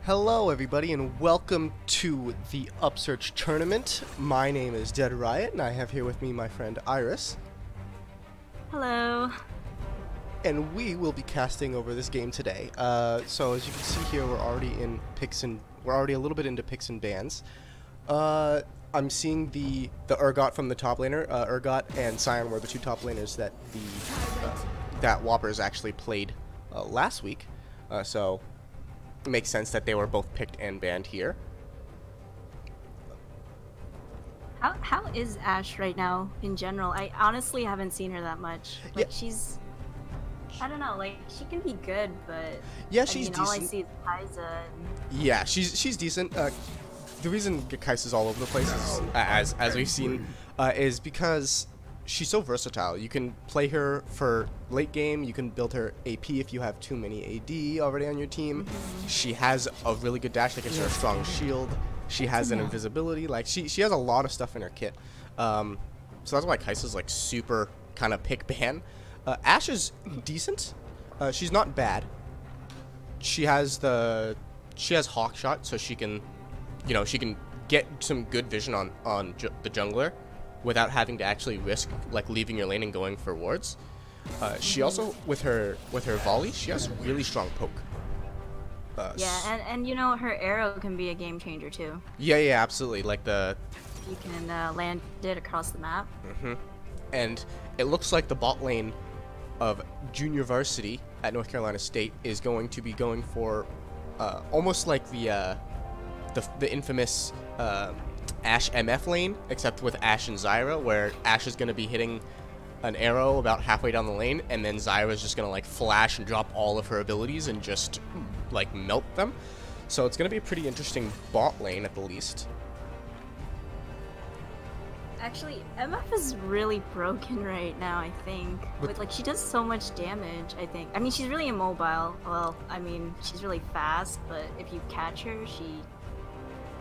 Hello everybody and welcome to the Upsurge tournament. My name is Dead Riot and I have here with me my friend Iris. Hello. And we will be casting over this game today. So as you can see here, we're already a little bit into picks and bans. I'm seeing the Urgot from the top laner. Urgot and Sion were the two top laners that that Whoppers actually played last week. So it makes sense that they were both picked and banned here. How is Ashe right now in general? I honestly haven't seen her that much. Like she's, I don't know, like she can be good, but yeah, she's decent. All I see is Kai'Sa. Yeah, she's decent. The reason Kai'Sa's all over the place is, as we've seen, is because she's so versatile. You can play her for late game, you can build her AP if you have too many AD already on your team. She has a really good dash that gives her a strong shield. She has an invisibility, like she has a lot of stuff in her kit. So that's why Kai'Sa's like super kind of pick ban. Ashe is decent. She's not bad. She has Hawk Shot, so she can, she can get some good vision on the jungler without having to actually risk like leaving your lane and going for wards. She also, with her volley, she has really strong poke. Yeah, and her arrow can be a game changer too. Yeah, absolutely. Like you can land it across the map. And it looks like the bot lane of Junior Varsity at North Carolina State is going to be going for almost like the infamous Ashe MF lane, except with Ashe and Zyra, where Ashe is going to be hitting an arrow about halfway down the lane, and then Zyra is just going to like flash and drop all of her abilities and just like melt them. So it's going to be a pretty interesting bot lane at the least. Actually, MF is really broken right now, I think. Like she does so much damage, I think. I mean, she's really immobile. Well, I mean, she's really fast, but if you catch her, she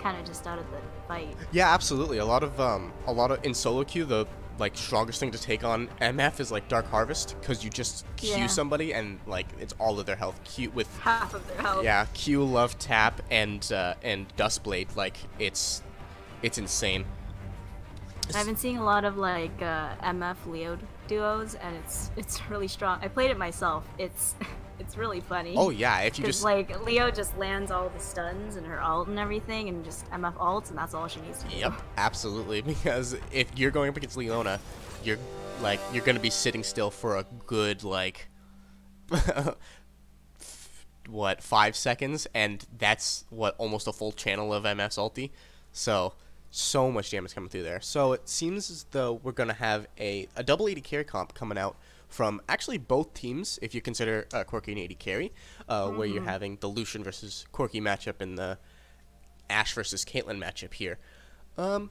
kind of just out of the fight. Yeah, absolutely. A lot of in solo queue, the like strongest thing to take on MF is like Dark Harvest, because you just Q somebody and like it's all of their health. Q with half of their health. Yeah, Q, Love Tap, and Dustblade. Like it's insane. I've been seeing a lot of like MF Leo duos, and it's really strong. I played it myself. It's really funny. Oh yeah, if you just like Leo just lands all the stuns and her ult and everything, and just MF ults, and that's all she needs to do. Yep, absolutely. Because if you're going up against Leona, you're gonna be sitting still for a good like what 5 seconds, and that's what almost a full channel of MF's ulti. So much damage coming through there. So it seems as though we're gonna have a double 80 carry comp coming out from actually both teams, if you consider Corki and 80 carry, where you're having the Lucian versus Corki matchup and the Ashe versus Caitlyn matchup here. I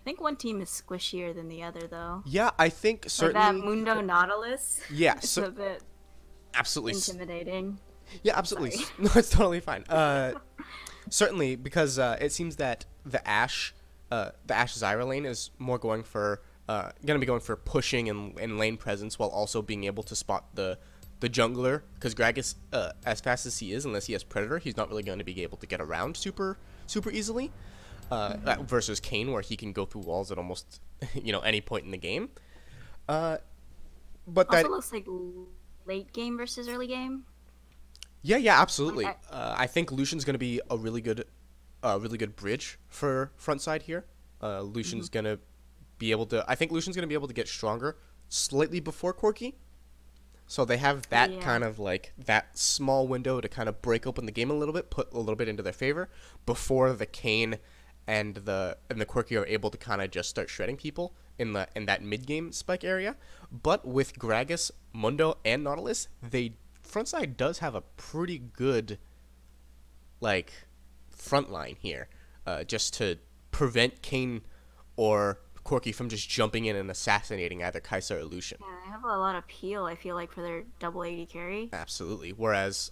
think one team is squishier than the other, though. Yeah, I think certainly. Like that Mundo Nautilus. Yeah, it's a bit absolutely intimidating. Yeah, absolutely. No, it's totally fine. Certainly, because it seems that the Ashe Zyra lane is more going for. Gonna be going for pushing and lane presence while also being able to spot the jungler, because Gragas, as fast as he is, unless he has Predator, he's not really going to be able to get around super easily. Versus Kayn, where he can go through walls at almost any point in the game. But also that looks like late game versus early game. Yeah, absolutely. I think Lucian's gonna be a really good bridge for FrontSide here. Lucian's gonna be able to. I think Lucian's gonna be able to get stronger slightly before Corki, so they have that kind of like that small window to kind of break open the game a little bit, put a little bit into their favor before the Kayn and the Corki are able to kind of just start shredding people in that mid game spike area. But with Gragas, Mundo, and Nautilus, FrontSide does have a pretty good like front line here, just to prevent Kayn or Corki from just jumping in and assassinating either Kai'Sa or Lucian. Yeah, they have a lot of peel, I feel like, for their double 80 carry. Absolutely. Whereas,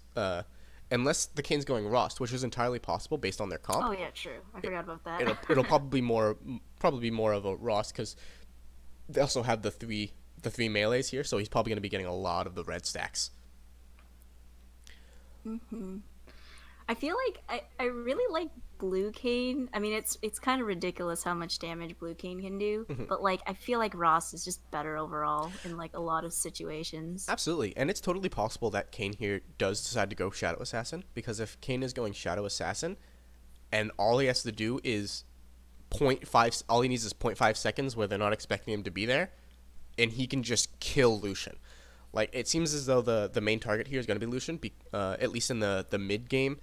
unless the Kayn's going Rost, which is entirely possible based on their comp. Oh yeah, true. I forgot about that. It'll probably be more of a Rost, because they also have the three melees here, so he's probably going to be getting a lot of the red stacks. I feel like I really like Blue Kayn. I mean, it's kind of ridiculous how much damage Blue Kayn can do, but like I feel like Ross is just better overall in like a lot of situations. Absolutely, and it's totally possible that Kayn here does decide to go Shadow Assassin, because if Kayn is going Shadow Assassin, and all he has to do is all he needs is 0.5 seconds where they're not expecting him to be there, and he can just kill Lucian. Like, it seems as though the main target here is going to be Lucian, at least in the mid game,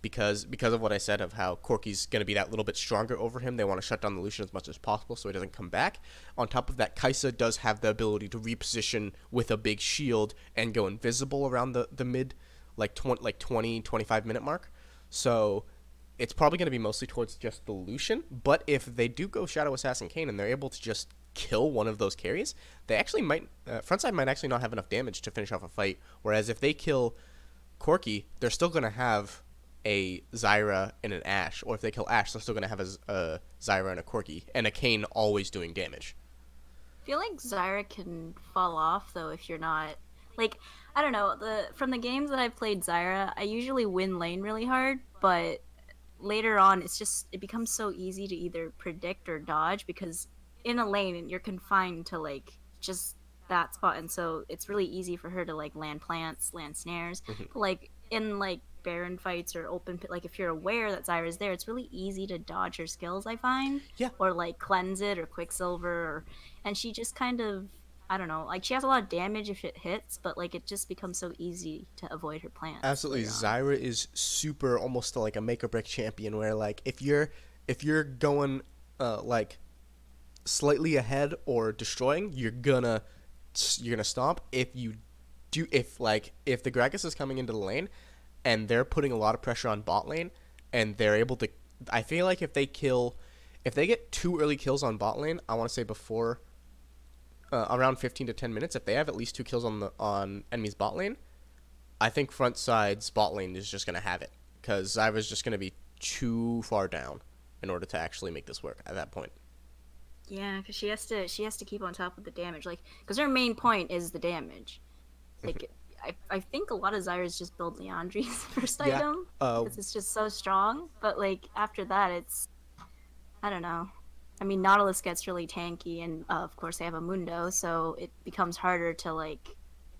because of what I said of how Corki's going to be that little bit stronger over him. They want to shut down the Lucian as much as possible so he doesn't come back. On top of that, Kai'Sa does have the ability to reposition with a big shield and go invisible around the mid, like 20-25 minute mark. So it's probably going to be mostly towards just the Lucian. But if they do go Shadow Assassin Kayn and they're able to just kill one of those carries, they actually might frontside might actually not have enough damage to finish off a fight. Whereas if they kill Corki, they're still going to have a Zyra and an Ashe, or if they kill Ashe, they're still going to have a Zyra and a Corki, and a Kayn always doing damage. I feel like Zyra can fall off though if you're not like, I don't know, from the games that I've played Zyra, I usually win lane really hard, but later on it becomes so easy to either predict or dodge, because in a lane you're confined to like just that spot, and so it's really easy for her to like land plants, land snares. But like in like Baron fights or open pit, like if you're aware that Zyra's there, it's really easy to dodge her skills, I find. Yeah. Or like cleanse it or Quicksilver, and she just kind of, I don't know, like she has a lot of damage if it hits, but like it just becomes so easy to avoid her plants. Absolutely. Zyra is super, almost like a make or break champion, where like if you're going like slightly ahead or destroying, you're gonna stomp. If the Gragas is coming into the lane and they're putting a lot of pressure on bot lane, and they're able to, I feel like if they get 2 early kills on bot lane, I want to say before around 15 to 10 minutes, if they have at least 2 kills on enemy's bot lane, I think frontside's bot lane is just gonna have it, because Zyra's just gonna be too far down in order to actually make this work at that point. Yeah, because she has to keep on top of the damage, like, because her main point is the damage. Like, I think a lot of Zyra's just build Leandri's first item, because it's just so strong. But like after that, it's, I don't know. I mean, Nautilus gets really tanky, and of course they have a Mundo, so it becomes harder to like,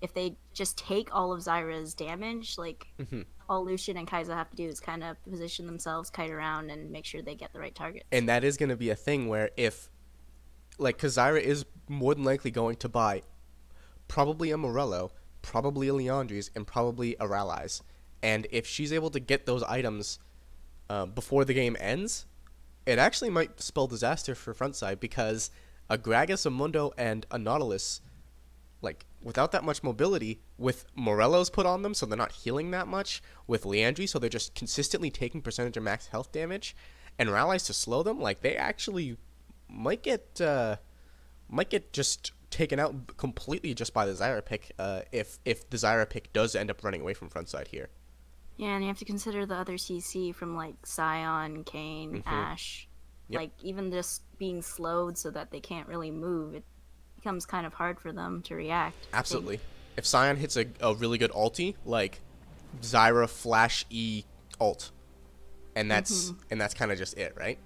if they just take all of Zyra's damage, like all Lucian and Kai'Sa have to do is kind of position themselves, kite around, and make sure they get the right target. And that is going to be a thing where if, like, because Zyra is more than likely going to buy probably a Morello, probably a Leandri's, and probably a Rallies. And if she's able to get those items before the game ends, it actually might spell disaster for frontside, because a Gragas, a Mundo, and a Nautilus, like, without that much mobility, with Morellos put on them so they're not healing that much, with Leandri so they're just consistently taking percentage of max health damage, and Rallies to slow them, like, they actually might get just taken out completely just by the Zyra pick, if the Zyra pick does end up running away from frontside here. Yeah, and you have to consider the other CC from like Sion, Kayn, Ashe. Yep. Like, even just being slowed so that they can't really move, it becomes kind of hard for them to react. Absolutely. If Sion hits a really good ulti, like Zyra flash E ult, and that's kind of just it, right?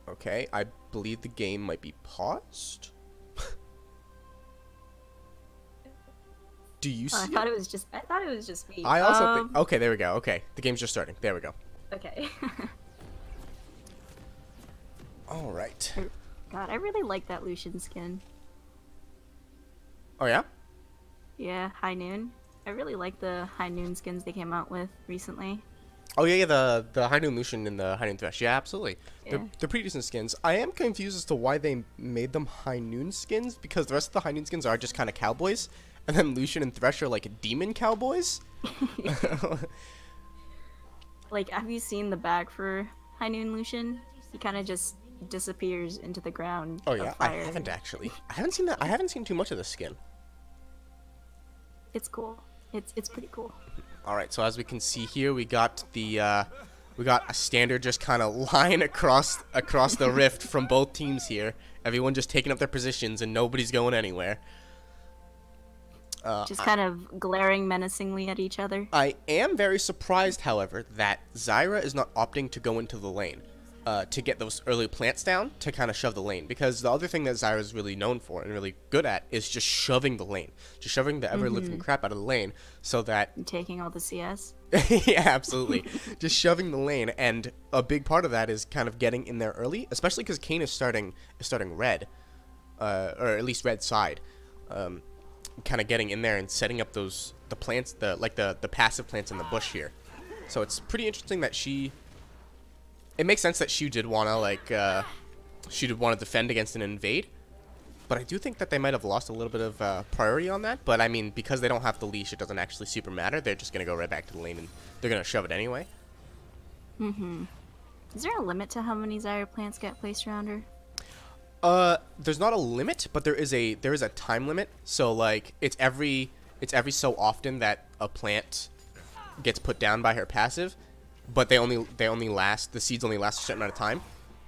Okay, I believe the game might be paused. Do you see? I thought it was just me. I also think. Okay, there we go. Okay, the game's just starting. There we go. Okay. All right. God, I really like that Lucian skin. Oh yeah? Yeah, High Noon. I really like the High Noon skins they came out with recently. Oh yeah, the High Noon Lucian and the High Noon Thresh. Yeah, absolutely. Yeah. They're pretty decent skins. I am confused as to why they made them High Noon skins, because the rest of the High Noon skins are just kind of cowboys, and then Lucian and Thresh are like demon cowboys. Like, have you seen the bag for High Noon Lucian? He kind of just disappears into the ground. Oh yeah, of fire. I haven't actually. I haven't seen that. I haven't seen too much of the skin. It's cool. It's pretty cool. All right, so as we can see here, we got a standard just kind of line across the rift from both teams here. Everyone just taking up their positions and nobody's going anywhere. Just kind of glaring menacingly at each other. I am very surprised, however, that Zyra is not opting to go into the lane to get those early plants down to kind of shove the lane. Because the other thing that Zyra is really known for and really good at is just shoving the lane. Just shoving the ever-living crap out of the lane so that... And taking all the CS. Yeah, absolutely. Just shoving the lane. And a big part of that is kind of getting in there early, especially because Kayn is starting red. Or at least red side. Kind of getting in there and setting up the plants, the passive plants in the bush here. So it's pretty interesting that it makes sense that she did want to defend against an invade, but I do think that they might have lost a little bit of priority on that. But I mean, because they don't have the leash, it doesn't actually super matter. They're just gonna go right back to the lane and they're gonna shove it anyway. Is there a limit to how many Zyra plants get placed around her? There's not a limit, but there is a time limit. So like it's every so often that a plant gets put down by her passive, but the seeds only last a certain amount of time.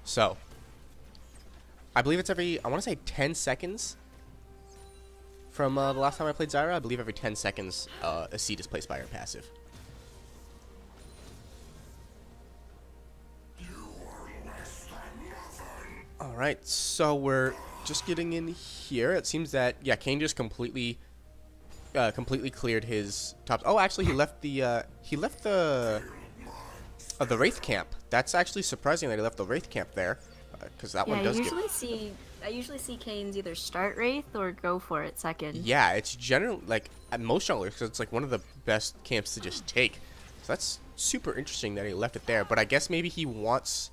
So I believe it's I want to say 10 seconds from the last time I played Zyra. I believe every 10 seconds a seed is placed by her passive. Alright, so we're just getting in here. It seems that, yeah, Kayn just completely cleared his tops. Oh, actually, he left the Wraith camp. That's actually surprising that he left the Wraith camp there, because that one does I usually see Kayn's either start Wraith or go for it second. Yeah, it's generally, like, at most junglers, because it's, like, one of the best camps to just take. So that's super interesting that he left it there, but I guess maybe he wants...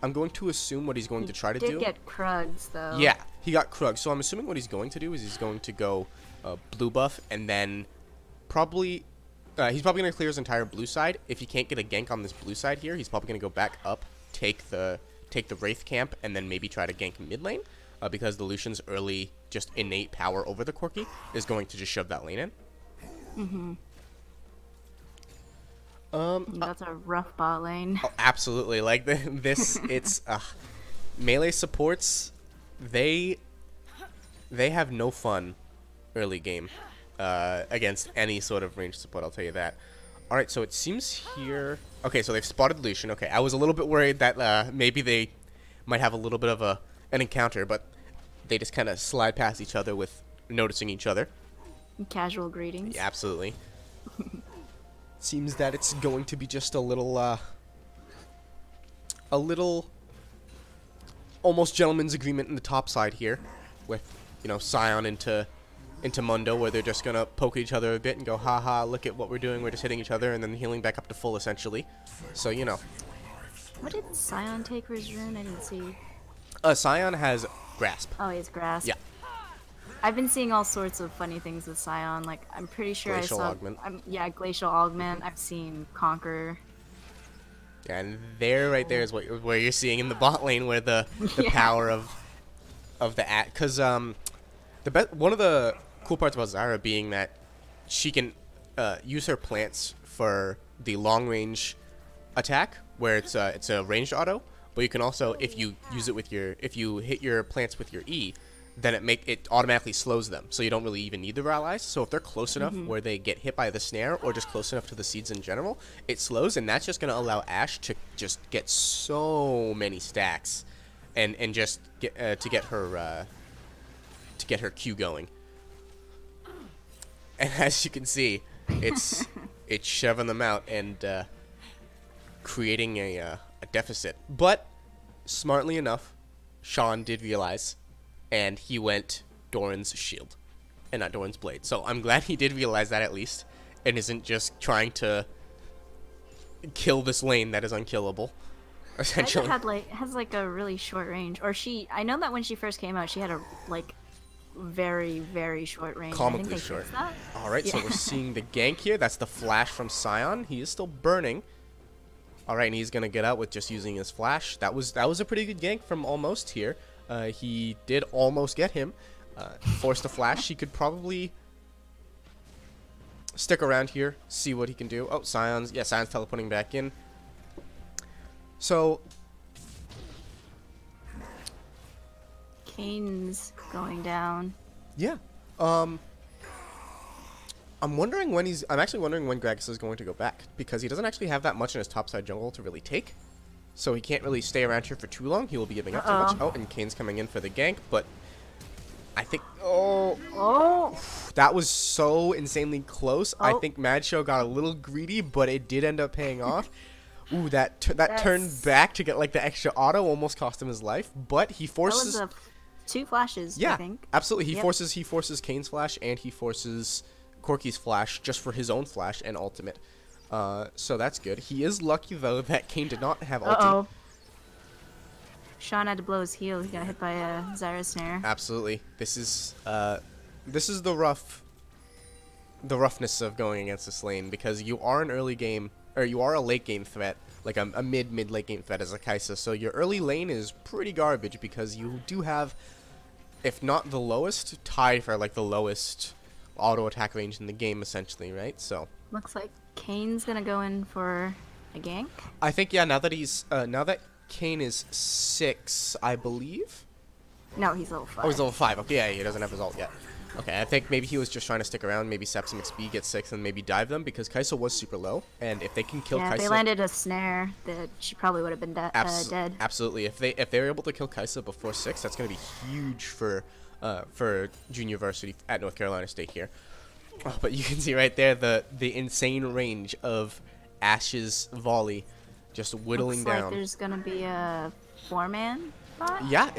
I'm going to assume what he's going to try to do. He did get Krugs, though. Yeah, he got Krugs. So I'm assuming what he's going to do is he's going to go blue buff, and then probably... he's probably going to clear his entire blue side. If he can't get a gank on this blue side here, he's probably going to go back up, take the Wraith camp, and then maybe try to gank mid lane. Because the Lucian's early, just innate power over the Corki is going to just shove that lane in. That's a rough bot lane. Oh, absolutely. Like it's melee supports. They have no fun early game against any sort of ranged support. I'll tell you that. All right, so it seems here. Okay, so they've spotted Lucian. Okay, I was a little bit worried that maybe they might have a little bit of an encounter, but they just kind of slide past each other with noticing each other. Casual greetings. Yeah, absolutely. Seems that it's going to be just a little almost gentleman's agreement in the top side here, with Sion into Mundo, where they're just gonna poke each other a bit and go, haha, look at what we're doing, we're just hitting each other, and then healing back up to full essentially. So What did Sion take for his rune? I didn't see. Sion has Grasp. Oh, he has Grasp. Yeah. I've been seeing all sorts of funny things with Sion. Like, I'm pretty sure Glacial I saw... Augment. Yeah, Glacial Augment. I've seen Conquer. Yeah, and there, right there is where you're seeing in the bot lane where the power of the because one of the cool parts about Zyra being that she can use her plants for the long range attack, where it's a ranged auto, but you can also, if you hit your plants with your E, then it automatically slows them, so you don't really even need the allies. So if they're close enough where they get hit by the snare, or just close enough to the seeds in general, it slows, and that's just going to allow Ashe to just get so many stacks, and just to get her Q going. And as you can see, it's shoving them out and creating a deficit. But smartly enough, Shaaawn did realize, and he went Doran's shield and not Doran's blade. So I'm glad he did realize that at least, and isn't just trying to kill this lane that is unkillable. Essentially, has like a really short range. Or I know that when she first came out, she had a very, very short range. Comically short. All right, so we're seeing the gank here. That's the flash from Sion. He is still burning. All right, and he's gonna get out with just using his flash. That was a pretty good gank from Aalmost here. He did almost get him. Forced a flash. He could probably stick around here, see what he can do. Oh, Sion's teleporting back in. So Kayn's going down. yeah. I'm actually wondering when Gragas is going to go back, because he doesn't actually have that much in his topside jungle to really take. So he can't really stay around here for too long. He will be giving up too much. Oh, and Kayn's coming in for the gank, but I think... Oh! That was so insanely close. I think TheMadShow got a little greedy, but it did end up paying off. Ooh, that turn back to get like the extra auto almost cost him his life, but he forces... That was 2 flashes, yeah, I think. Absolutely. He forces Kayn's flash, and he forces Corki's flash just for his own flash and ultimate. So that's good. He is lucky though that Kayn did not have ultimate. Shaaawn had to blow his heel. He got hit by a Zyra snare. Absolutely. This is the roughness of going against this lane, because you are an early game, or you are a late game threat, like a mid late game threat as a Kai'Sa. So your early lane is pretty garbage, because you do have, if not the lowest, tie for like the lowest auto attack range in the game, essentially, right? So looks like Kayn's gonna go in for a gank. I think, yeah, now that Kayn is 6, I believe. No, he's level 5. Oh, he's level 5. Okay, yeah, he doesn't have his ult yet. Okay, I think maybe he was just trying to stick around, maybe sap some XP, get 6, and maybe dive them, because Kai'Sa was super low, and if they can kill Kai'Sa... Yeah, they landed a snare that she probably would have been dead. Absolutely. If they were able to kill Kai'Sa before 6, that's going to be huge for Junior Varsity at North Carolina State here. Oh, but you can see right there the insane range of Ashe's volley just whittling Looks down. Like there's gonna be a 4-man bot. Yeah,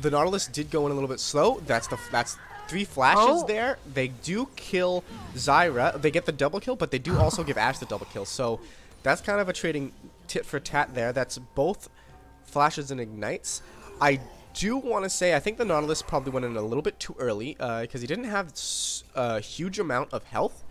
the Nautilus did go in a little bit slow. That's 3 flashes there. They do kill Zyra. They get the double kill, but they do also give Ashe the double kill. So that's kind of a trading tit for tat there. That's both flashes and ignites. I do want to say I think the Nautilus probably went in a little bit too early, because he didn't have a huge amount of health,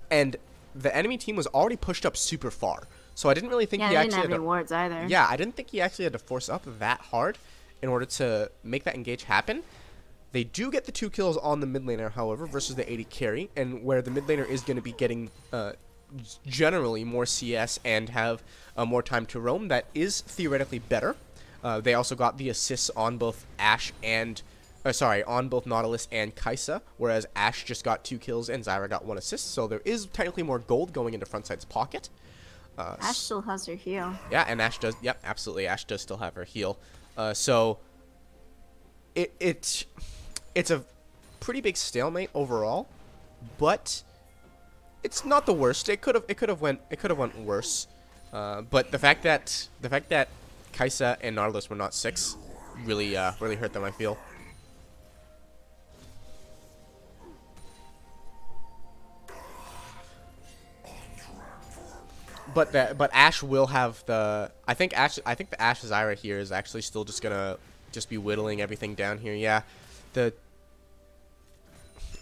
and the enemy team was already pushed up super far. So I didn't really think he actually didn't have any wards either. Yeah, I didn't think he actually had to force up that hard in order to make that engage happen. They do get the 2 kills on the mid laner, however, versus the 80 carry, and where the mid laner is going to be getting generally more CS and have more time to roam. That is theoretically better. They also got the assists on both on both Nautilus and Kai'Sa, whereas Ashe just got 2 kills and Zyra got 1 assist. So there is technically more gold going into FrontSide's pocket. Ashe still has her heal. Yeah, and Ashe does. Yep, absolutely. Ashe does still have her heal. So it's a pretty big stalemate overall, but it's not the worst. It could have went worse. But the fact that Kai'Sa and Nautilus were not 6 really hurt them, I feel. But Ashe will have the I think the Ashe Zyra here is actually still just gonna be whittling everything down here. Yeah,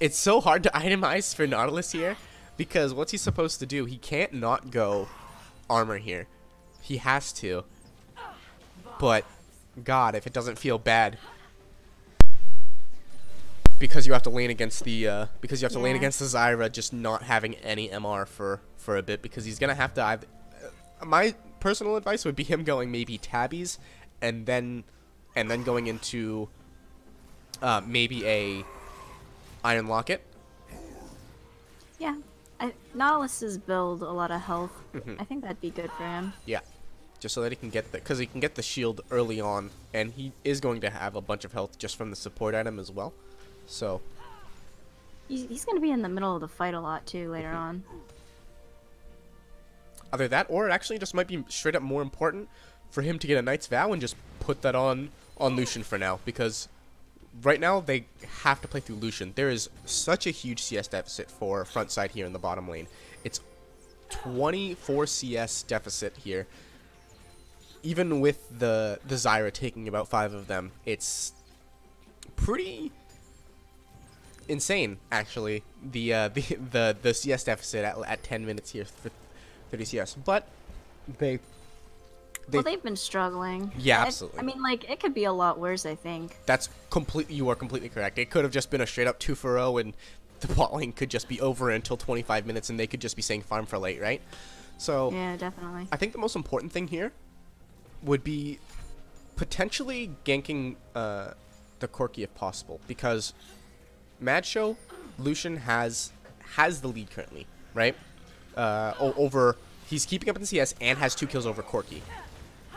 it's so hard to itemize for Nautilus here, because what's he supposed to do? He can't not go armor here. He has to. But God, if it doesn't feel bad, because you have to lane against the lane against the Zyra just not having any MR for a bit, because he's gonna have to either. My personal advice would be him going maybe tabbies, and then going into maybe a Iron Locket. Yeah, Nautilus's build a lot of health. I think that'd be good for him. Yeah, just so that he can get because he can get the shield early on, and he is going to have a bunch of health just from the support item as well. So he's going to be in the middle of the fight a lot too later on. Either that, or it actually just might be straight up more important for him to get a Knight's Vow and just put that on Lucian for now, because right now they have to play through Lucian. There is such a huge CS deficit for FrontSide here in the bottom lane. It's 24 CS deficit here. Even with the Zyra taking about 5 of them, it's pretty insane, actually. The CS deficit at 10 minutes here for 30 CS, but they've been struggling. Yeah, absolutely. I mean, like, it could be a lot worse, I think. You are completely correct. It could have just been a straight up 2-for-0, and the bot lane could just be over until 25 minutes, and they could just be saying farm for late, right? So yeah, definitely. I think the most important thing here would be potentially ganking the Corki if possible, because TheMadShow Lucian has the lead currently, right? He's keeping up in CS and has 2 kills over Corki.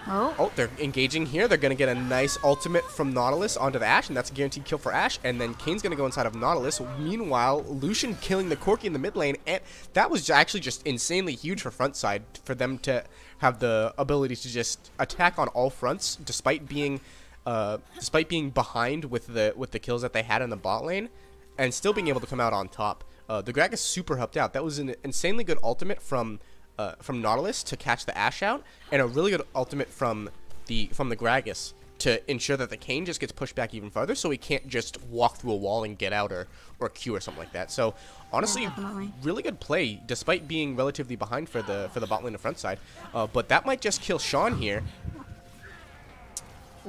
Oh, they're engaging here. They're going to get a nice ultimate from Nautilus onto the Ashe, and that's a guaranteed kill for Ashe. And then Kayn's going to go inside of Nautilus. Meanwhile, Lucian killing the Corki in the mid lane, and that was actually just insanely huge for FrontSide, for them to have the ability to just attack on all fronts, despite being behind with the kills that they had in the bot lane, and still being able to come out on top. The Gragas super helped out. That was an insanely good ultimate from Nautilus to catch the Ashe out, and a really good ultimate from the Gragas to ensure that the Kayn just gets pushed back even farther, so he can't just walk through a wall and get out or Q or something like that. So honestly, yeah, really good play despite being relatively behind for the bot lane and front side. But that might just kill Shaaawn here.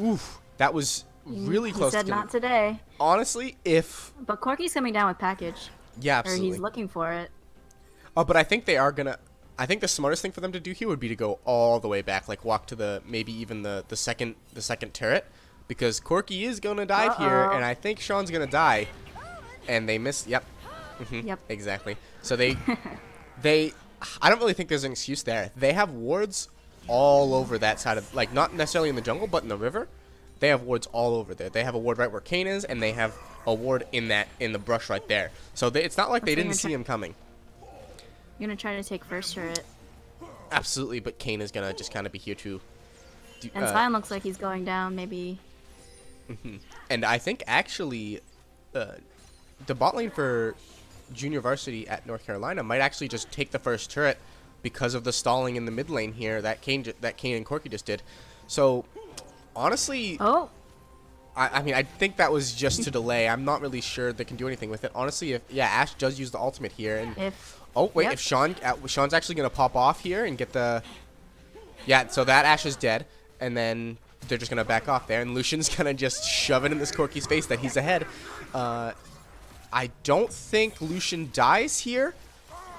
Oof, that was really close. He said not today. Honestly, but Corki's coming down with package. Yeah, absolutely. Or he's looking for it. But I think they are gonna. I think the smartest thing for them to do here would be to go all the way back, like walk to maybe even the second turret, because Corki is gonna die here, and I think Shawn's gonna die, and they missed. Yep. Yep. Exactly. So I don't really think there's an excuse there. They have wards all over that side of, like, not necessarily in the jungle, but in the river. They have wards all over there. They have a ward right where Kayn is, and they have a ward in the brush right there. So it's not like they didn't see him coming. You're gonna try to take first turret. Absolutely, but Kayn is gonna just kind of be here to. And Sion looks like he's going down, maybe. And I think actually, the bot lane for Junior Varsity at North Carolina might actually just take the first turret because of the stalling in the mid lane here that Kayn and Corki just did. So honestly, I mean, I think that was just to delay. I'm not really sure they can do anything with it. Honestly, if Ashe does use the ultimate here, and if Shawn's actually gonna pop off here and get the, so that Ashe is dead, and then they're just gonna back off there, and Lucian's gonna just shove it in this Corki's face that he's ahead. I don't think Lucian dies here.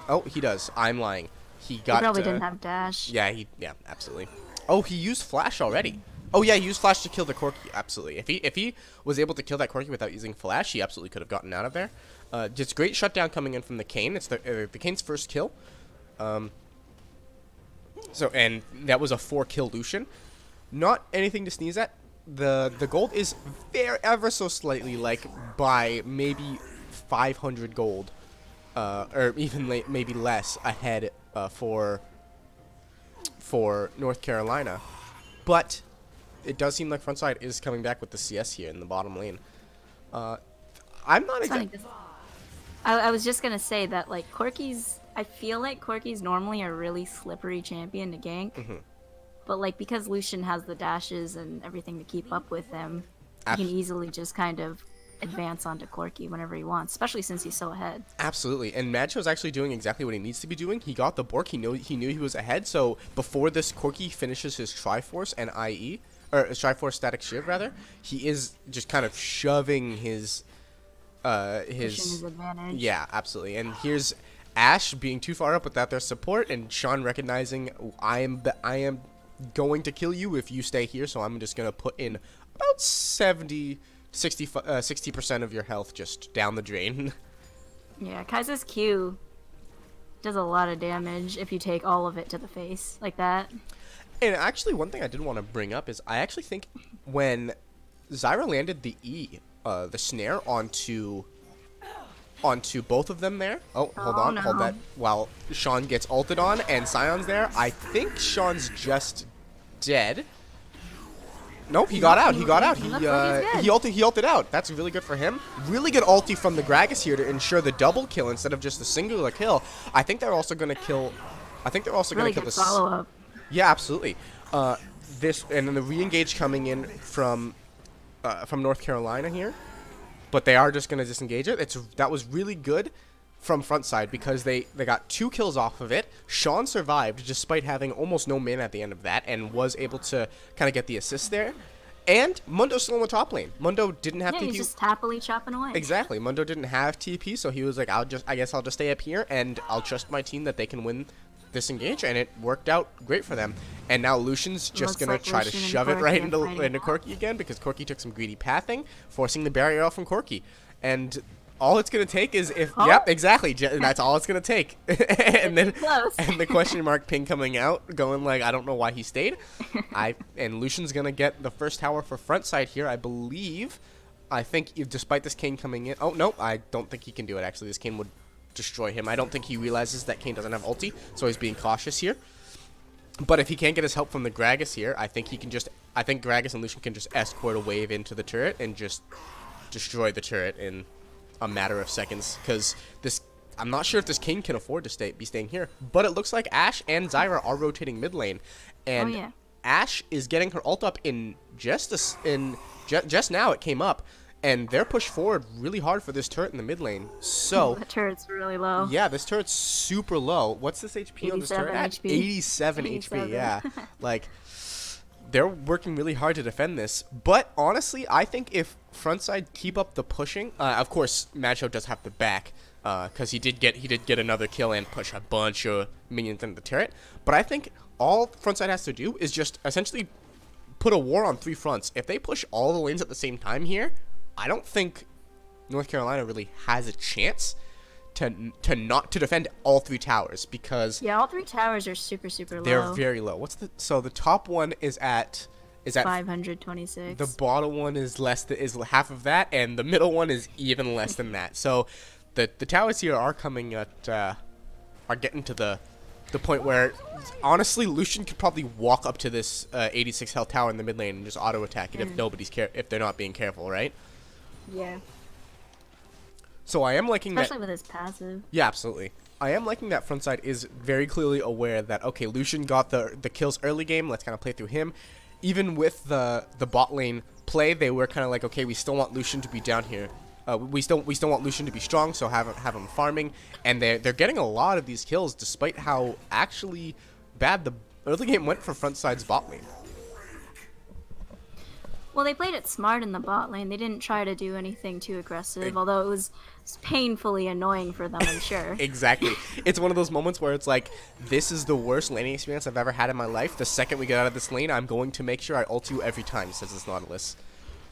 Oh, he does. I'm lying. He probably didn't have dash. Yeah, absolutely. Oh, he used flash already. Oh yeah, he used flash to kill the Corki. Absolutely. If he was able to kill that Corki without using flash, he absolutely could have gotten out of there. Just great shutdown coming in from the Kayn. It's the Kayn's first kill. And that was a 4-kill Lucian. Not anything to sneeze at. The gold is ever so slightly, like, by maybe 500 gold, or even maybe less ahead for North Carolina, but it does seem like FrontSide is coming back with the CS here in the bottom lane. I'm not exactly. I was just gonna say that, like, I feel like Corki's normally a really slippery champion to gank. But, like, because Lucian has the dashes and everything to keep up with him, he can easily just kind of advance onto Corki whenever he wants, especially since he's so ahead. Absolutely, and MadShow's actually doing exactly what he needs to be doing. He got the Bork, he knew he was ahead, so before this Corki finishes his Triforce and IE, or Triforce Static Shiv rather, he is just kind of shoving his advantage. Yeah, absolutely. And here's Ashe being too far up without their support, and Shawn recognizing, I am going to kill you if you stay here, so I'm just going to put in about 60% of your health just down the drain. Yeah, Kai'Sa's Q does a lot of damage if you take all of it to the face like that. And actually, one thing I did want to bring up is I actually think when Zyra landed the the snare onto both of them there. Oh, hold on, no. Hold that. While Shawn gets ulted on and Sion's there, I think Shawn's just dead. Nope, he got out. He got out. He ulted out. That's really good for him. Really good ulti from the Gragas here to ensure the double kill instead of just the singular kill. I think they're also going to kill. I think they're also going to kill this. Follow up. Yeah, absolutely. This and then the re-engage coming in from North Carolina here. But they are just going to disengage it. That was really good from FrontSide because they got 2 kills off of it. Shawn survived despite having almost no mana at the end of that and was able to kind of get the assist there. And Mundo's still in the top lane. Mundo didn't have TP. He's just happily chopping away. Exactly. Mundo didn't have TP, so he was like, I guess I'll just stay up here and I'll trust my team that they can win this engage, and it worked out great for them. And now Lucian's just going to try to shove it right into Corki again because Corki took some greedy pathing, forcing the barrier off from Corki. And all it's gonna take is if Huh? yep, exactly. That's all it's gonna take. And then Close. and the question mark ping coming out, going like, I don't know why he stayed. And Lucian's gonna get the first tower for front side here, I believe. I think despite this Kayn coming in, oh no, I don't think he can do it. Actually, this Kayn would destroy him. I don't think he realizes that Kayn doesn't have ulti, so he's being cautious here. But if he can't get his help from the Gragas here, I think he can just. I think Gragas and Lucian can just escort a wave into the turret and just destroy the turret in a matter of seconds. Because this, I'm not sure if this Kayn can afford to be staying here. But it looks like Ashe and Zyra are rotating mid lane, and Ashe is getting her ult up in just now. It came up. And they're pushed forward really hard for this turret in the mid lane. So the turret's really low. Yeah, this turret's super low. What's this HP on this turret at? 87 HP, yeah. Like, they're working really hard to defend this. But honestly, I think if frontside keep up the pushing, of course, TheMadShow does have to back, because he did get another kill and push a bunch of minions into the turret. But I think all frontside has to do is just essentially put a war on 3 fronts. If they push all the lanes at the same time here, I don't think North Carolina really has a chance to defend all 3 towers, because all 3 towers are super low. They're very low. So the top one is at 526. The bottom one is half of that, and the middle one is even less than that. So the towers here are coming at are getting to the point where honestly Lucian could probably walk up to this 86 health tower in the mid lane and just auto attack it if they're not being careful, right? Yeah. So I am liking especially with his passive. Yeah, absolutely. I am liking that frontside is very clearly aware that, okay, Lucian got the kills early game, let's kind of play through him. Even with the bot lane play, they were kind of like, okay, we still want Lucian to be down here. We still want Lucian to be strong, so have him farming, and they're getting a lot of these kills despite how actually bad the early game went for frontside's bot lane. Well, they played it smart in the bot lane. They didn't try to do anything too aggressive, although it was painfully annoying for them, I'm sure. Exactly. It's one of those moments where it's like, this is the worst laning experience I've ever had in my life. The second we get out of this lane, I'm going to make sure I ult you every time, says this Nautilus.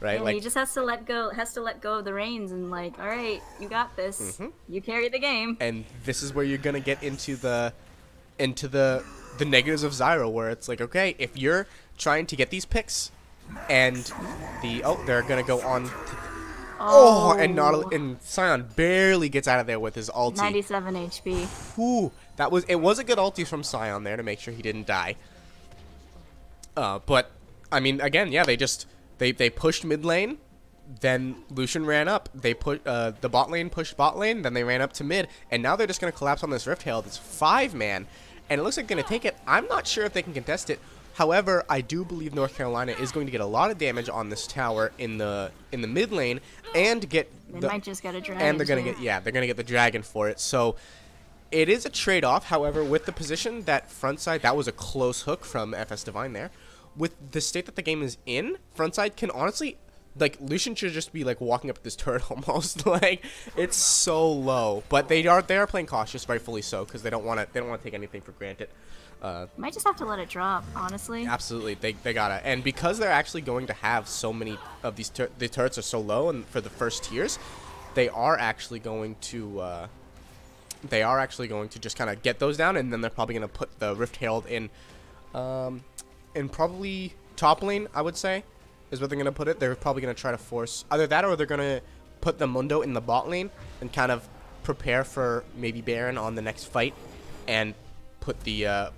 Right? Yeah, like, he just has to let go of the reins and like, all right, you got this. You carry the game. And this is where you're going to get into the negatives of Zyra, where it's like, okay, if you're trying to get these picks, and they're gonna go on. And Sion barely gets out of there with his ulti. 97 HP. Whew, it was a good ulti from Sion there to make sure he didn't die. But I mean, again, yeah, they pushed mid lane, then Lucian ran up. They put the bot lane pushed bot lane, then they ran up to mid, and now they're just gonna collapse on this Rift Herald. It's 5-man, and it looks like they're gonna take it. I'm not sure if they can contest it. However, I do believe North Carolina is going to get a lot of damage on this tower in the mid lane, and they might just get a dragon. And they're gonna get the dragon for it. So it is a trade-off. However, with the position that frontside, that was a close hook from FS Divine there. With the state that the game is in, frontside can honestly, like, Lucian should just be like walking up this turret almost. Like, it's so low, but they are playing cautious, rightfully so, because they don't want to take anything for granted. Might just have to let it drop, honestly. Absolutely, they gotta. And because they're actually going to have so many of these, the turrets are so low, and for the first tiers, they are actually going to just kind of get those down, and then they're probably gonna put the Rift Herald in probably top lane, I would say, is what they're gonna put it. They're probably gonna try to force either that, or they're gonna put the Mundo in the bot lane and kind of prepare for maybe Baron on the next fight, and put the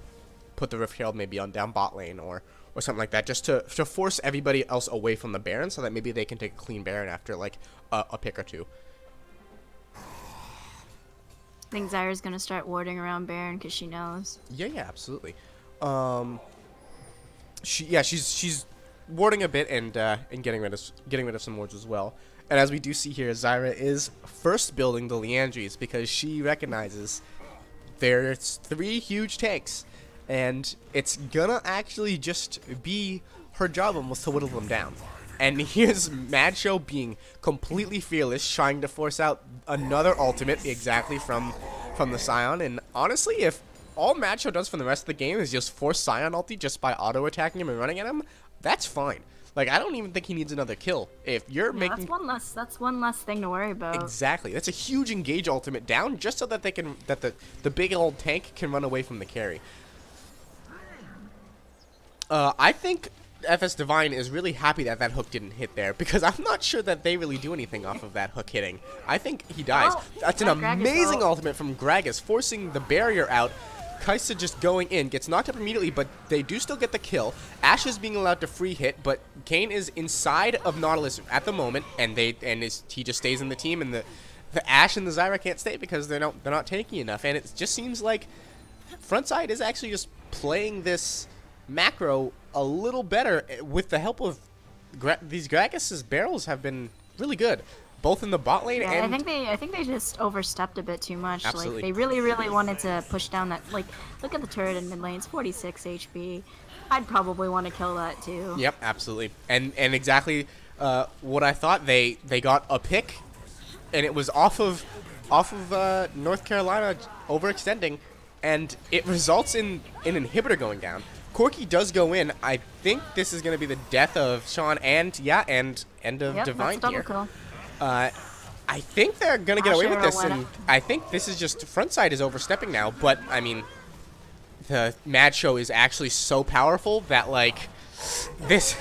Rift Herald maybe on down bot lane or something like that, just to force everybody else away from the Baron, so that maybe they can take a clean Baron after like a pick or two. I think Zyra's gonna start warding around Baron because she knows. Yeah, absolutely. She's warding a bit and getting rid of some wards as well. And as we do see here, Zyra is first building the Leandries because she recognizes there's 3 huge tanks, and it's gonna actually just be her job almost to whittle them down. And here's TheMadShow being completely fearless, trying to force out another ultimate exactly from the Sion. And honestly, if all TheMadShow does for the rest of the game is just force Sion ulti just by auto attacking him and running at him, that's fine. Like, I don't even think he needs another kill. If you're making... That's one less thing to worry about. Exactly. That's a huge engage ultimate down just so that they can... That the big old tank can run away from the carry. I think FS Divine is really happy that that hook didn't hit there, because I'm not sure that they really do anything off of that hook hitting. I think he dies. Oh, That's an amazing ultimate from Gragas, forcing the barrier out. Kaisa just going in, gets knocked up immediately, but they do still get the kill. Ashe is being allowed to free hit, but Kayn is inside of Nautilus at the moment, and he just stays in the team, and the Ashe and the Zyra can't stay because they're not tanky enough. And it just seems like FrontSide is actually just playing this macro a little better with the help of these Gragas' barrels have been really good, both in the bot lane and... I think they just overstepped a bit too much. Absolutely. Like, they really wanted to push down that, like, look at the turret in mid lane, it's 46 HP. I'd probably want to kill that too. Yep, absolutely. And exactly what I thought. They got a pick, and it was off of North Carolina overextending, and it results in an inhibitor going down. Corki does go in. I think this is going to be the death of Shaaawn and end of Divine here. Kill. I think they're going to get away with this, and I think this is just FrontSide is overstepping now. But I mean, the TheMadShow is actually so powerful that, like, this,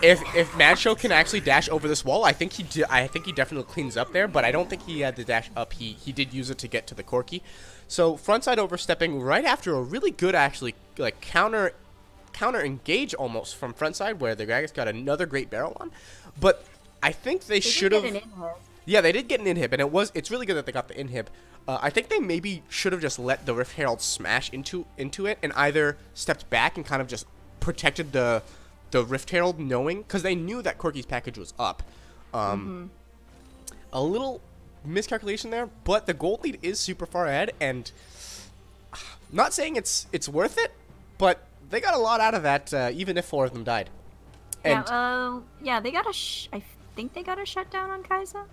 if TheMadShow can actually dash over this wall, I think he definitely cleans up there. But I don't think he had to dash up. He did use it to get to the Corki. So FrontSide overstepping right after a really good, actually, like, counter engage almost from FrontSide, where the Gragas got another great barrel on. But I think they should have. Yeah, they did get an inhib, and it's really good that they got the inhib. I think they maybe should have just let the Rift Herald smash into it, and either stepped back and kind of just protected the Rift Herald, knowing, because they knew that Corki's package was up. A little miscalculation there, but the gold lead is super far ahead, and not saying it's worth it, but they got a lot out of that, even if 4 of them died. And yeah, they got I think they got a shutdown on Kaisa.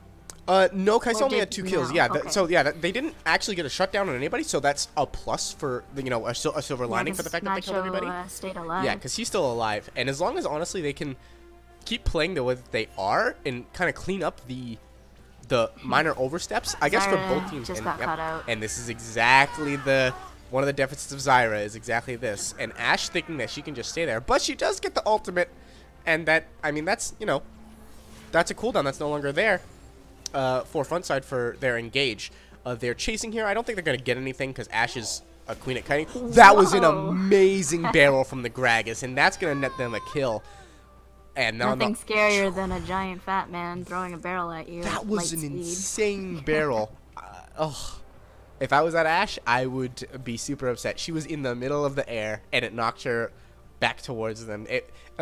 No, Kaisa only had 2 kills. Yeah, okay. so yeah, they didn't actually get a shutdown on anybody, so that's a plus for a silver lining for the fact that they killed everybody. Stayed alive. Yeah, because he's still alive, and as long as honestly they can keep playing the way that they are and kind of clean up the minor oversteps, I guess, for both teams. Just got caught out. And this is exactly one of the deficits of Zyra is exactly this. And Ashe thinking that she can just stay there, but she does get the ultimate, and that's that's a cooldown that's no longer there for FrontSide for their engage. They're chasing here. I don't think they're gonna get anything because Ashe is a queen at kiting. That was an amazing barrel from the Gragas, and that's gonna net them a kill. And now nothing scarier than a giant fat man throwing a barrel at you. That was an insane barrel. If I was at Ashe, I would be super upset. She was in the middle of the air, and it knocked her back towards them.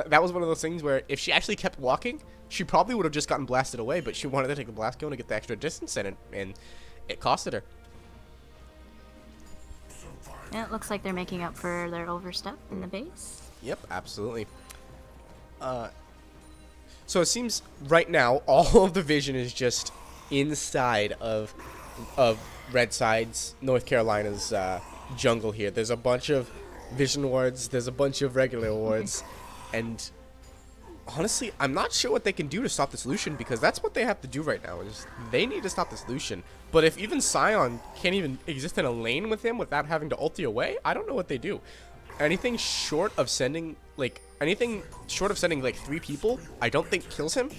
That was one of those things where if she actually kept walking, she probably would have just gotten blasted away, but she wanted to take the blast cone to get the extra distance, and it costed her. Yeah, it looks like they're making up for their overstep in the base. Yep, absolutely. So it seems right now all of the vision is just inside of Red Side's, North Carolina's jungle here. There's a bunch of vision wards, there's a bunch of regular wards, and honestly, I'm not sure what they can do to stop this Lucian, because that's what they have to do right now. Is they need to stop this Lucian. But if even Sion can't even exist in a lane with him without having to ulti away, I don't know what they do. Anything short of sending like 3 people, I don't think kills him,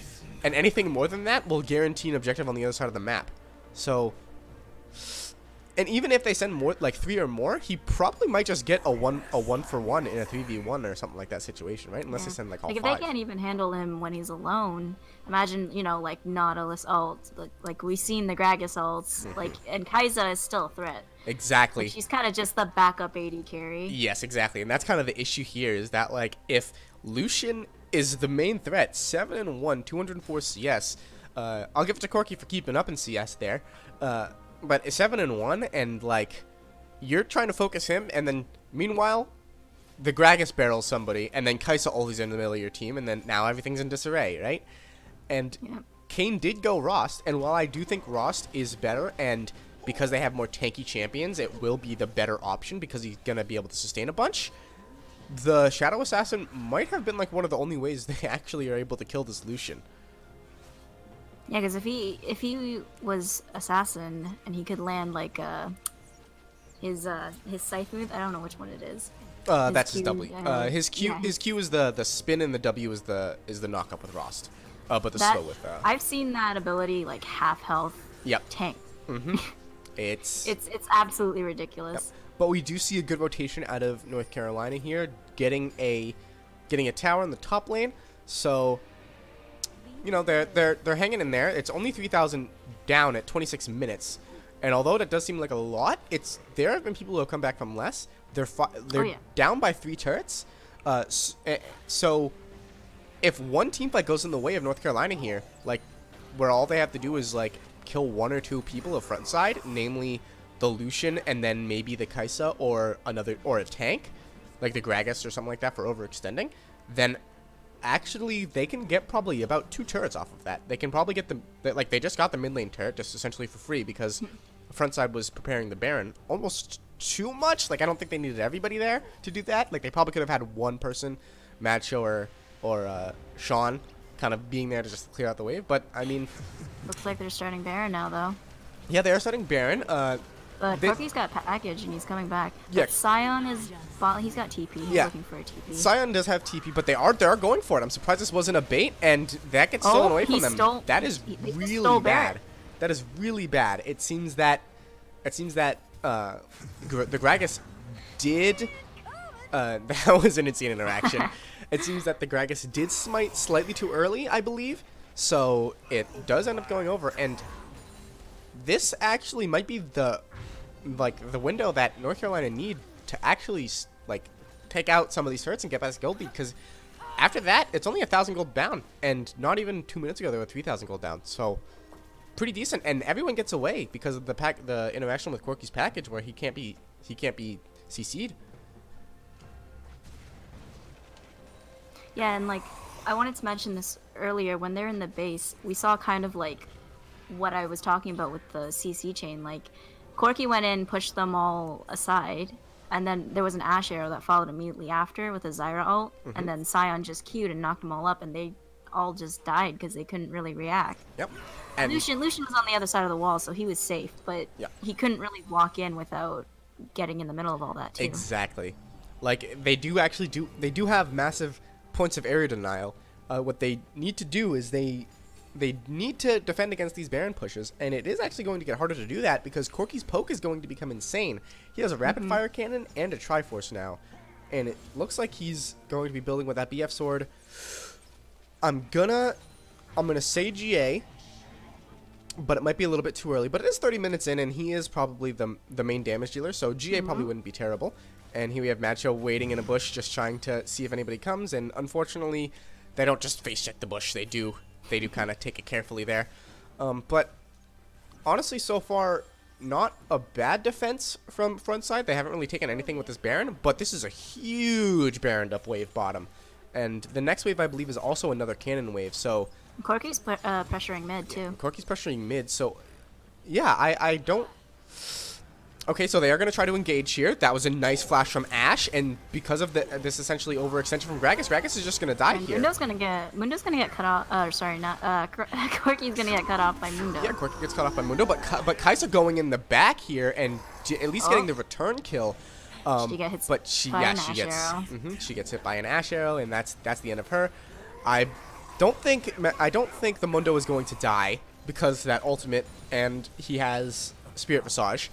and anything more than that will guarantee an objective on the other side of the map. So, and even if they send more, like 3 or more, he probably might just get a one for one in a 3v1 or something like that situation, right? Unless they send like all 5. If they can't even handle him when he's alone, imagine, like Nautilus ult, like we've seen the Gragas ults, like, and Kaisa is still a threat. Exactly. Like, she's kind of just the backup AD carry. Yes, exactly, and that's kind of the issue here, is that like if Lucian is the main threat, 7-1, 204 CS. I'll give it to Corki for keeping up in CS there. But 7-1, and like you're trying to focus him, and then meanwhile the Gragas barrels somebody, and then Kaisa always in the middle of your team, and then now everything's in disarray, right? And Kayn did go Rost, and while I do think Rost is better, and because they have more tanky champions, it will be the better option because he's gonna be able to sustain a bunch. the Shadow Assassin might have been like one of the only ways they actually are able to kill this Lucian. Yeah, because if he was assassin and he could land like his scythe move, I don't know which one it is. That's his W. His Q is the spin, and the W is the knock up with Rost. But the slow with I've seen that ability like half health. Yep. Tank. It's absolutely ridiculous. Yep. But we do see a good rotation out of North Carolina here, getting a tower in the top lane. So, you know, they're hanging in there. It's only 3,000 down at 26 minutes, and although that does seem like a lot, there have been people who have come back from less. They're down by 3 turrets. So if one team fight goes in the way of North Carolina here, like where all they have to do is like kill 1 or 2 people of front side, namely the Lucian and then maybe the Kai'Sa or a tank, like the Gragas or something like that for overextending, then actually they can get probably about 2 turrets off of that. They can probably get they just got the mid lane turret just essentially for free because front side was preparing the Baron almost too much. Like I don't think they needed everybody there to do that. Like they probably could have had one person, MadShow or Shaaawn, kind of being there to just clear out the wave. But I mean, looks like they're starting Baron now though. Yeah, they are starting Baron. But Corki's got package and he's coming back. Yeah. But Sion is he's got TP. He's looking for a TP. Sion does have TP, but they are going for it. I'm surprised this wasn't a bait, and that gets stolen away from them. That is really bad. That is really bad. It seems that the Gragas did that was an insane interaction. It seems that the Gragas did smite slightly too early, I believe. So it does end up going over, and this actually might be the window that North Carolina need to actually take out some of these turrets and get past gold lead, because after that it's only 1,000 gold down, and not even 2 minutes ago they were 3,000 gold down. So pretty decent, and everyone gets away because of the interaction with Corki's package where he can't be CC'd. Yeah, and like I wanted to mention this earlier, when they're in the base, we saw kind of like what I was talking about with the CC chain. Like Corki went in, pushed them all aside, and then there was an Ashe arrow that followed immediately after with a Zyra ult, and then Sion just queued and knocked them all up, and they all just died because they couldn't really react. Yep. And Lucian was on the other side of the wall, so he was safe, but he couldn't really walk in without getting in the middle of all that too. Exactly. Like they do have massive points of area denial. What they need to do is they need to defend against these Baron pushes, and it is actually going to get harder to do that because Corki's poke is going to become insane. He has a rapid fire cannon and a Triforce now, and it looks like he's going to be building with that BF sword. I'm gonna say GA, but it might be a little bit too early. But it is 30 minutes in, and he is probably the main damage dealer, so GA probably wouldn't be terrible. And here we have MadShow waiting in a bush, just trying to see if anybody comes, and unfortunately, they don't just face check the bush. They do kind of take it carefully there. But honestly, so far, not a bad defense from front side. They haven't really taken anything with this Baron, but this is a huge Baroned up wave bottom. And the next wave, I believe, is also another cannon wave. So Corki's pressuring mid too. Corki's pressuring mid. So yeah, I don't. Okay, so they are going to try to engage here. That was a nice flash from Ashe, and because of this essentially overextension from Gragas is just going to die here. Mundo's going to get cut off. Sorry, not Corki's going to get cut off by Mundo. Yeah, Corki gets cut off by Mundo, but Kai'Sa going in the back here and at least getting the return kill. She gets hit but she gets hit by an Ashe arrow, and that's the end of her. I don't think the Mundo is going to die because of that ultimate, and he has Spirit Visage.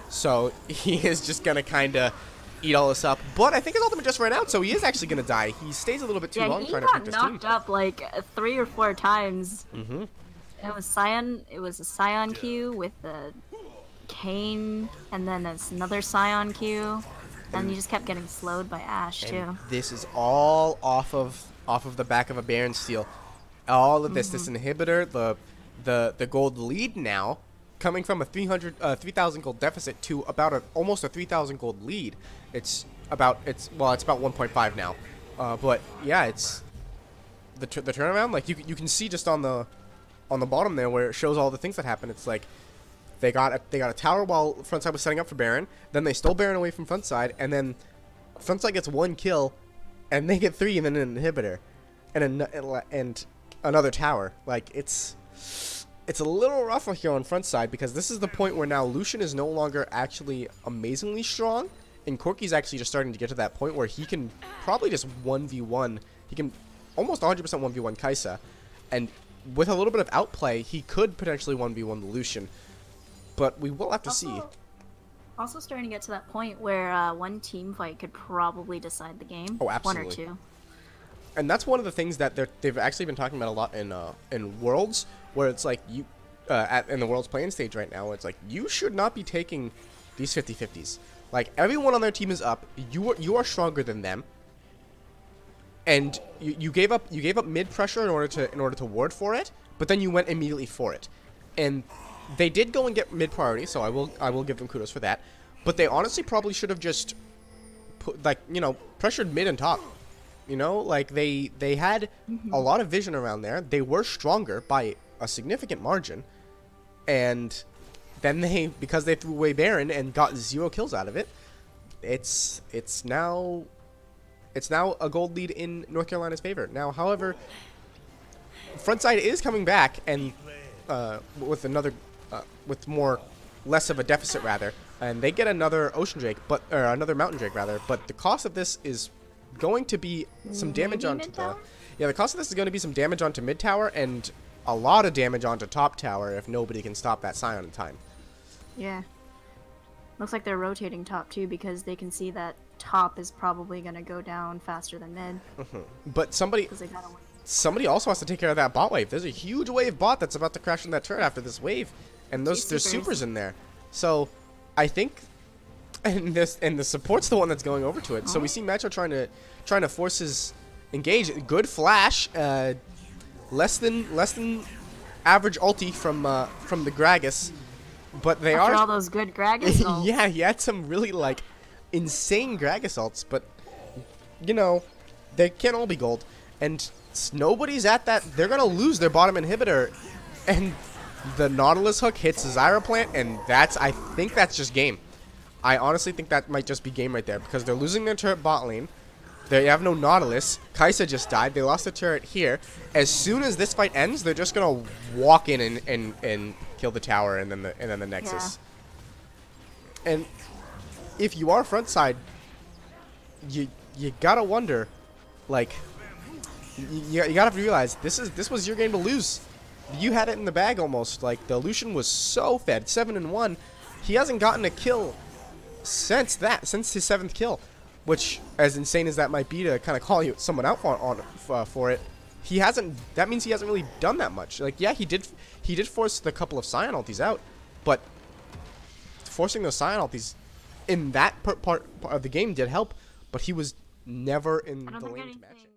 So he is just going to kind of eat all this up. But I think his ultimate just ran out, so he is actually going to die. He stays a little bit too long trying to pick this team. He got knocked up like 3 or 4 times. It was a Sion Q with the Kayn, and then there's another Sion Q, and you just kept getting slowed by Ashe too. This is all off of the back of a Baron steal. All of this inhibitor, the gold lead now, coming from a 3,000 gold deficit to about almost a 3,000 gold lead. It's about 1.5 now. But yeah, it's the turnaround. Like you can see just on the bottom there where it shows all the things that happen. It's like they got a tower while frontside was setting up for Baron. Then they stole Baron away from frontside, and then FrontSide gets 1 kill, and they get 3, and then an inhibitor, and another tower. Like, it's a little rough here on FrontSide, because this is the point where now Lucian is no longer actually amazingly strong, and Corki's actually just starting to get to that point where he can probably just 1v1. He can almost 100% 1v1 Kai'Sa, and with a little bit of outplay, he could potentially 1v1 the Lucian, but we will have to see. Also starting to get to that point where one team fight could probably decide the game. Oh, absolutely. 1 or 2. And that's one of the things that they've actually been talking about a lot in Worlds, where it's like you in the Worlds playing stage right now, it's like you should not be taking these 50-50s. Like, everyone on their team is up. You are stronger than them, and you gave up mid pressure in order to ward for it, but then you went immediately for it, and they did go and get mid priority, so I will give them kudos for that. But they honestly probably should have just put, like, you know, pressured mid and top. You know, like they had a lot of vision around there. They were stronger by a significant margin, and then because they threw away Baron and got 0 kills out of it, it's now a gold lead in North Carolina's favor. Now, however, FrontSide is coming back and with less of a deficit rather, and they get another Ocean Drake, another Mountain Drake rather. But the cost of this is going to be some damage onto the cost of this is going to be some damage onto mid tower and a lot of damage onto top tower if nobody can stop that Sion in time. Yeah. Looks like they're rotating top too, because they can see that top is probably going to go down faster than mid. But somebody also has to take care of that bot wave. There's a huge wave bot that's about to crash in that turret after this wave, and there's supers in there. So I think, and the support's the one that's going over to it. So we see MadShow trying to force his engage. Good flash, less than average ulti from the Gragas. But they After all those good Gragas ults. Yeah, he had some really, like, insane Gragas ults, but, you know, they can't all be gold. And nobody's at that. They're going to lose their bottom inhibitor. And the Nautilus hook hits the Zyra plant, and I think that's just game. I honestly think that might just be game right there, because they're losing their turret bot lane. They have no Nautilus. Kai'Sa just died. They lost the turret here. As soon as this fight ends, they're just gonna walk in and kill the tower and then the Nexus. Yeah. And if you are FrontSide, you gotta wonder, like, you gotta realize this was your game to lose. You had it in the bag almost. Like, the Lucian was so fed, 7-1. He hasn't gotten a kill since his 7th kill. Which, as insane as that might be to kind of call someone out for it, he hasn't. That means he hasn't really done that much. Like, yeah, he did force the couple of Sion ultis out, but forcing those Sion ultis in that part of the game did help. But he was never in the lane to match it.